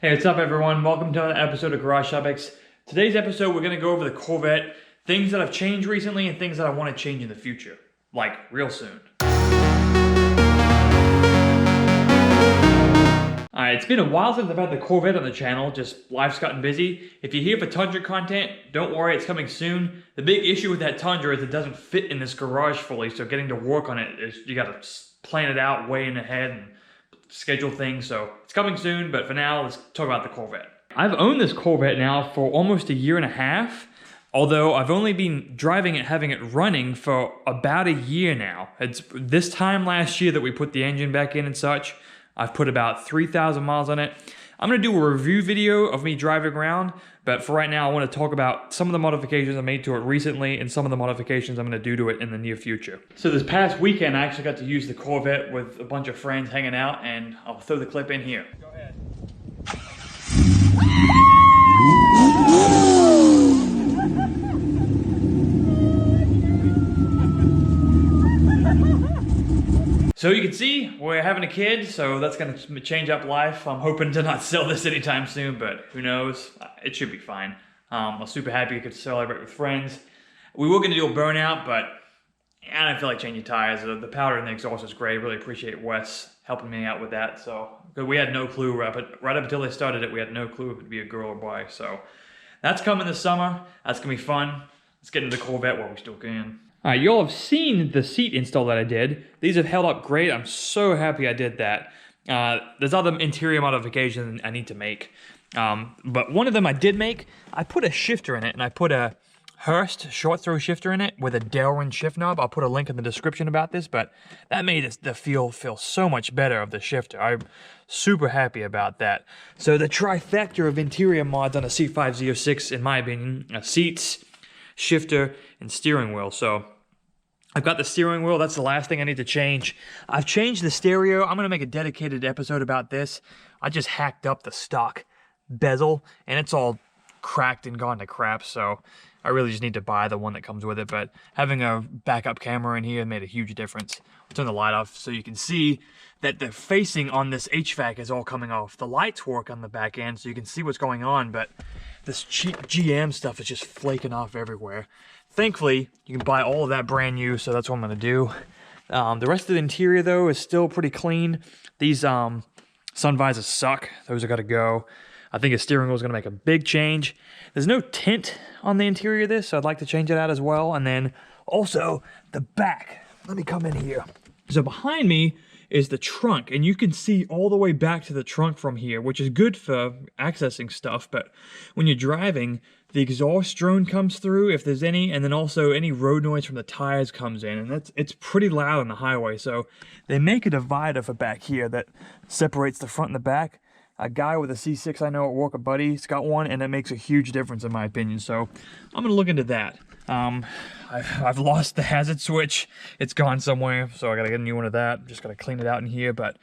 Hey, what's up everyone? Welcome to another episode of Garage Topics. Today's episode, we're gonna go over the Corvette, things that have changed recently and things that I want to change in the future. Like, real soon. Alright, it's been a while since I've had the Corvette on the channel, just life's gotten busy. If you're here for Tundra content, don't worry, it's coming soon. The big issue with that Tundra is it doesn't fit in this garage fully, so getting to work on it, you gotta plan it out way in ahead and schedule things, so it's coming soon, but for now, let's talk about the Corvette. I've owned this Corvette now for almost a year and a half, although I've only been driving it, having it running for about a year now. It's this time last year that we put the engine back in and such. I've put about 3,000 miles on it. I'm gonna do a review video of me driving around, but for right now, I wanna talk about some of the modifications I made to it recently and some of the modifications I'm gonna do to it in the near future. So this past weekend, I actually got to use the Corvette with a bunch of friends hanging out, and I'll throw the clip in here. Go ahead. So you can see, we're having a kid, so that's gonna change up life. I'm hoping to not sell this anytime soon, but who knows? It should be fine. I'm super happy I could celebrate with friends. We were gonna do a burnout, but I don't feel like changing tires. The powder in the exhaust is great. Really appreciate Wes helping me out with that. So, because we had no clue, right up until they started it, we had no clue if it would be a girl or boy. So that's coming this summer. That's gonna be fun. Let's get into the Corvette while we still can. Alright, you all have seen the seat install that I did. These have held up great. I'm so happy I did that. There's other interior modifications I need to make. But one of them I did make, I put a shifter in it, and I put a Hurst short throw shifter in it with a Delrin shift knob. I'll put a link in the description about this, but that made the feel so much better of the shifter. I'm super happy about that. So the trifecta of interior mods on a C5 Z06, in my opinion, seats, shifter, and steering wheel. So I've got the steering wheel. That's the last thing I need to change. I've changed the stereo. I'm gonna make a dedicated episode about this. I just hacked up the stock bezel, and it's all cracked and gone to crap, so I really just need to buy the one that comes with it. But having a backup camera in here made a huge difference. I'll turn the light off so you can see that the facing on this HVAC is all coming off. The lights work on the back end so you can see what's going on, but this cheap GM stuff is just flaking off everywhere. Thankfully, you can buy all of that brand new, so that's what I'm gonna do. The rest of the interior though is still pretty clean. These sun visors suck. Those are gotta go. I think the steering wheel is gonna make a big change. There's no tint on the interior of this, so I'd like to change it out as well. And then also the back. Let me come in here. So behind me is the trunk, and you can see all the way back to the trunk from here, which is good for accessing stuff, but when you're driving, the exhaust drone comes through if there's any, and then also any road noise from the tires comes in, and it's pretty loud on the highway. So they make a divider for back here that separates the front and the back. A guy with a C6 I know at work, a buddy's got one, and it makes a huge difference in my opinion. So I'm gonna look into that. I've lost the hazard switch. It's gone somewhere, so I gotta get a new one of that. Just gotta clean it out in here, but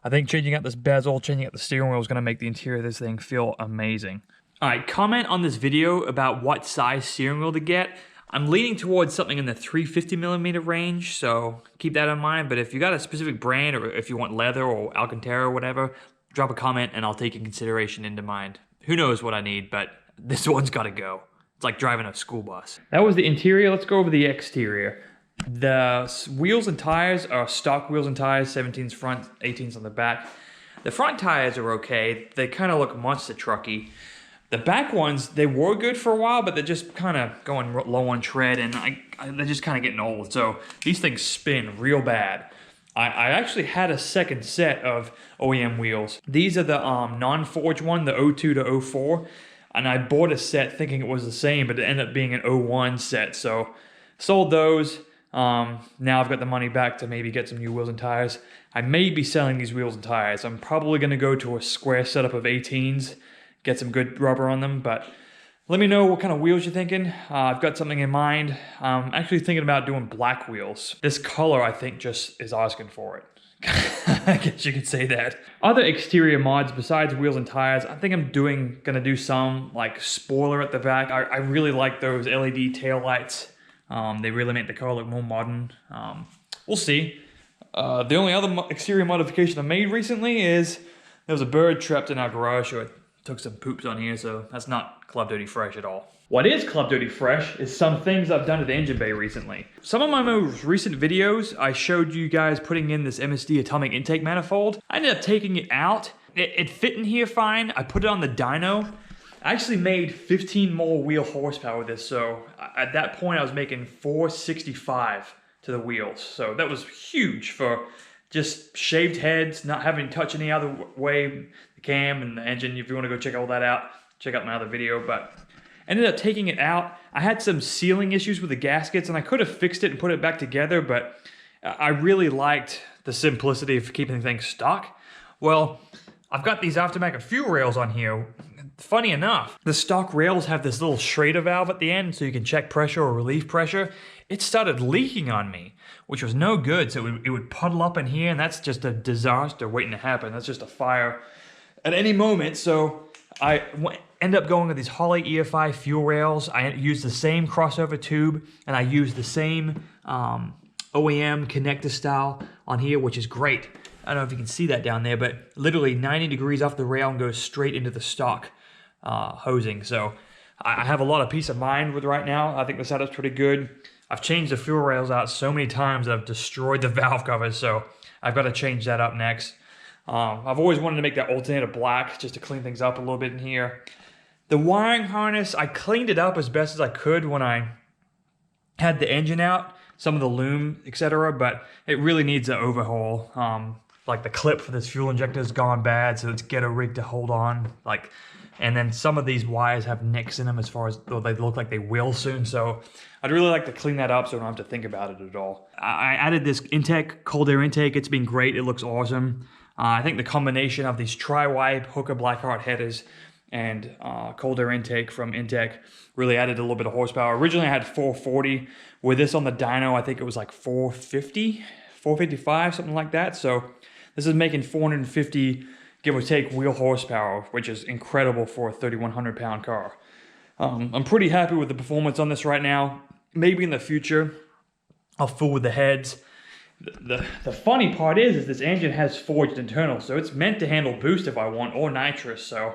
I think changing out this bezel, changing out the steering wheel is gonna make the interior of this thing feel amazing. All right, comment on this video about what size steering wheel to get. I'm leaning towards something in the 350mm range, so keep that in mind. But if you got a specific brand, or if you want leather or Alcantara or whatever, drop a comment and I'll take in consideration into mind. Who knows what I need, but this one's gotta go. It's like driving a school bus. That was the interior. Let's go over the exterior. The wheels and tires are stock wheels and tires, 17s front, 18s on the back. The front tires are okay. They kind of look monster trucky. The back ones, they were good for a while, but they're just kind of going low on tread, and they're just kind of getting old. So these things spin real bad. I actually had a second set of OEM wheels. These are the non-forged one, the 02 to 04. And I bought a set thinking it was the same, but it ended up being an 01 set. So sold those. Now I've got the money back to maybe get some new wheels and tires. I may be selling these wheels and tires. I'm probably gonna go to a square setup of 18s, get some good rubber on them, but let me know what kind of wheels you're thinking. I've got something in mind. I'm actually thinking about doing black wheels. This color, I think, just is asking for it. I guess you could say that. Other exterior mods besides wheels and tires, I think I'm gonna do some like spoiler at the back. I really like those LED tail lights. They really make the car look more modern. We'll see. The only other exterior modification I made recently is there was a bird trapped in our garage, or took some poops on here, so that's not Club Dirty Fresh at all. What is Club Dirty Fresh is some things I've done to the engine bay recently. Some of my most recent videos, I showed you guys putting in this MSD atomic intake manifold. I ended up taking it out. It fit in here fine. I put it on the dyno. I actually made 15 more wheel horsepower with this, so at that point I was making 465 to the wheels. So that was huge for just shaved heads, not having to touch any other way, the cam and the engine. If you want to go check all that out, check out my other video. But ended up taking it out. I had some sealing issues with the gaskets, and I could have fixed it and put it back together, but I really liked the simplicity of keeping things stock. Well, I've got these aftermarket fuel rails on here. Funny enough, the stock rails have this little Schrader valve at the end so you can check pressure or relieve pressure. It started leaking on me, which was no good. So it would puddle up in here, and that's just a disaster waiting to happen. That's just a fire at any moment. So I end up going with these Holley EFI fuel rails. I used the same crossover tube, and I used the same OEM connector style on here, which is great. I don't know if you can see that down there, but literally 90 degrees off the rail and goes straight into the stock hosing. So I have a lot of peace of mind with right now. I think the setup's pretty good. I've changed the fuel rails out so many times that I've destroyed the valve covers, so I've got to change that up next. I've always wanted to make that alternator black just to clean things up a little bit in here. The wiring harness, I cleaned it up as best as I could when I had the engine out, some of the loom, etc., but it really needs an overhaul. Like the clip for this fuel injector has gone bad, so let's get a rig to hold on. And then some of these wires have nicks in them as far as, though they look like they will soon, so I'd really like to clean that up so I don't have to think about it at all. I added this intake, cold air intake. It's been great. It looks awesome. I think the combination of these tri-wipe Hooker Blackheart headers and cold air intake from Intech really added a little bit of horsepower. Originally I had 440. With this on the dyno, I think it was like 450, 455, something like that. So this is making 450, give or take, wheel horsepower, which is incredible for a 3,100 pound car. I'm pretty happy with the performance on this right now. Maybe in the future, I'll fool with the heads. The funny part is this engine has forged internals, so it's meant to handle boost if I want, or nitrous, so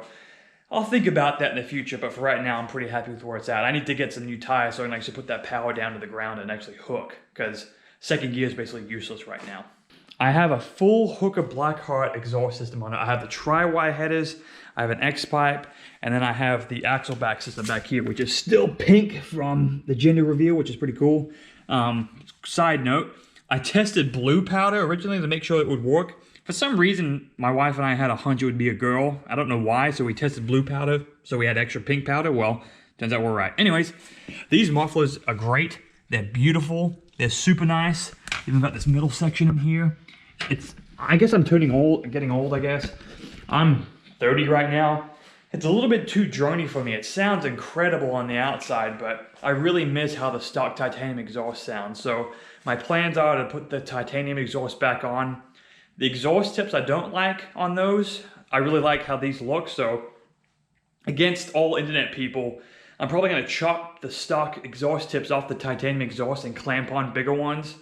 I'll think about that in the future, but for right now, I'm pretty happy with where it's at. I need to get some new tires so I can actually put that power down to the ground and actually hook, because second gear is basically useless right now. I have a full Hooker Blackheart exhaust system on it. I have the tri-Y headers, I have an X-pipe, and then I have the axle back system back here, which is still pink from the gender reveal, which is pretty cool. Side note, I tested blue powder originally to make sure it would work. For some reason, my wife and I had a hunch it would be a girl. I don't know why, so we tested blue powder, so we had extra pink powder. Well, turns out we're right. Anyways, these mufflers are great. They're beautiful. They're super nice. Even got this middle section in here. I guess I'm getting old, I guess. I'm 30 right now. It's a little bit too drony for me. It sounds incredible on the outside, but I really miss how the stock titanium exhaust sounds. So my plans are to put the titanium exhaust back on. The exhaust tips I don't like on those. I really like how these look, so against all internet people, I'm probably gonna chop the stock exhaust tips off the titanium exhaust and clamp on bigger ones.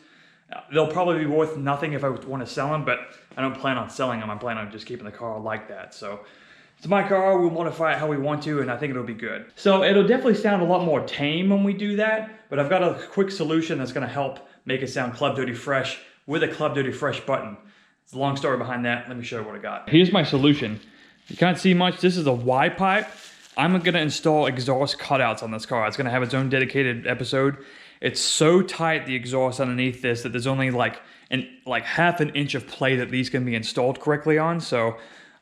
They'll probably be worth nothing if I want to sell them, but I don't plan on selling them. I plan on just keeping the car like that. So it's my car, we'll modify it how we want to, and I think it'll be good. So it'll definitely sound a lot more tame when we do that, but I've got a quick solution that's gonna help make it sound Club Dirty Fresh with a Club Dirty Fresh button. It's a long story behind that. Let me show you what I got. Here's my solution. You can't see much. This is a Y pipe. I'm gonna install exhaust cutouts on this car. It's gonna have its own dedicated episode. It's so tight, the exhaust underneath this, that there's only like half an inch of play that these can be installed correctly on. So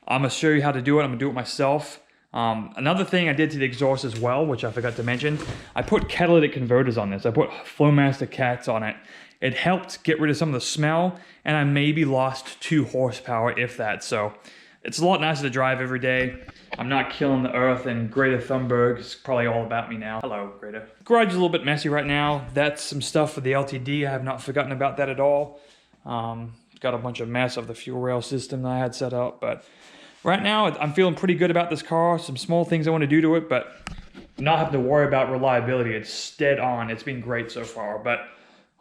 I'm gonna show you how to do it. I'm gonna do it myself. Another thing I did to the exhaust as well, which I forgot to mention, I put catalytic converters on this. I put Flowmaster Cats on it. It helped get rid of some of the smell, and I maybe lost 2 horsepower, if that. So it's a lot nicer to drive every day. I'm not killing the earth, and Greta Thunberg is probably all about me now. Hello, Greta. Garage is a little bit messy right now. That's some stuff for the LTD. I have not forgotten about that at all. Got a bunch of mess of the fuel rail system that I had set up, but right now I'm feeling pretty good about this car. Some small things I want to do to it, but not having to worry about reliability. It's dead on. It's been great so far, but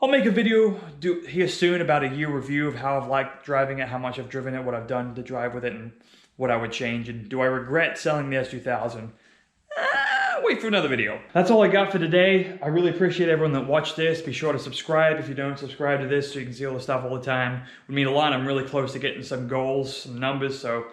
I'll make a video here soon about a year review of how I've liked driving it, how much I've driven it, what I've done to drive with it, and what I would change, and do I regret selling the S2000? Wait for another video. That's all I got for today. I really appreciate everyone that watched this. Be sure to subscribe if you don't subscribe to this so you can see all the stuff all the time. It would mean a lot. I'm really close to getting some goals, some numbers, so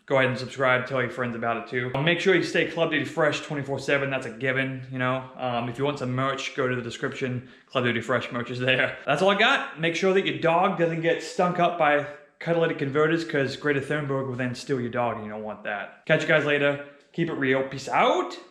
go ahead and subscribe. Tell your friends about it too. Make sure you stay Club Duty Fresh 24/7. That's a given, you know. If you want some merch, go to the description. Club Duty Fresh merch is there. That's all I got. Make sure that your dog doesn't get stunk up by catalytic converters, because Greta Thunberg will then steal your dog and you don't want that. Catch you guys later. Keep it real. Peace out.